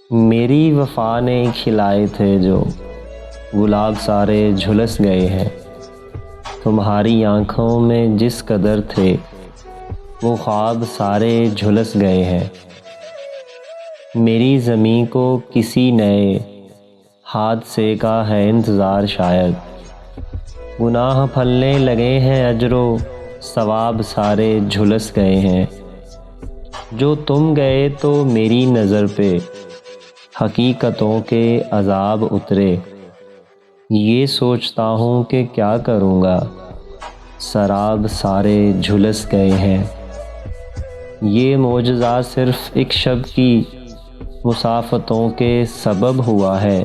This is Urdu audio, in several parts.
میری وفا نے کھلائے تھے جو گلاب سارے جھلس گئے ہیں، تمہاری آنکھوں میں جس قدر تھے وہ خواب سارے جھلس گئے ہیں۔ میری زمیں کو کسی نئے حادثے کا ہے انتظار، شاید گناہ پھلنے لگے ہیں، اجر و ثواب سارے جھلس گئے ہیں۔ جو تم گئے تو میری نظر پہ حقیقتوں کے عذاب اترے، یہ سوچتا ہوں کہ کیا کروں گا، سراب سارے جھلس گئے ہیں۔ یہ معجزہ صرف ایک شب کی مسافتوں کے سبب ہوا ہے،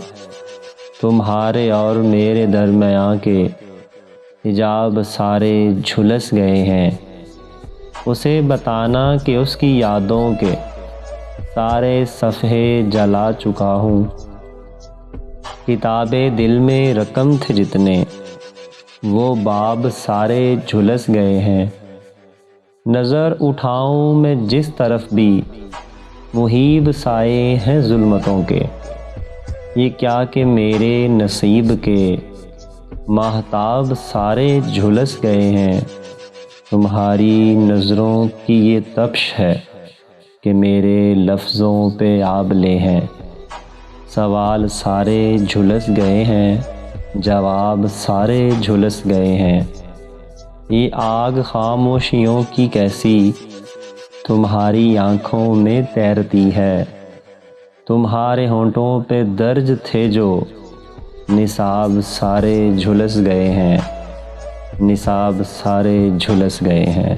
تمہارے اور میرے درمیان کے حجاب سارے جھلس گئے ہیں۔ اسے بتانا کہ اس کی یادوں کے سارے صفحے جلا چکا ہوں، کتاب دل میں رقم تھے جتنے وہ باب سارے جھلس گئے ہیں۔ نظر اٹھاؤں میں جس طرف بھی محیب سائے ہیں ظلمتوں کے، یہ کیا کہ میرے نصیب کے ماہتاب سارے جھلس گئے ہیں۔ تمہاری نظروں کی یہ تپش ہے کہ میرے لفظوں پہ آبلے ہیں، سوال سارے جھلس گئے ہیں، جواب سارے جھلس گئے ہیں۔ یہ آگ خاموشیوں کی کیسی تمہاری آنکھوں میں تیرتی ہے، تمہارے ہونٹوں پہ درج تھے جو نصاب سارے جھلس گئے ہیں، نصاب سارے جھلس گئے ہیں۔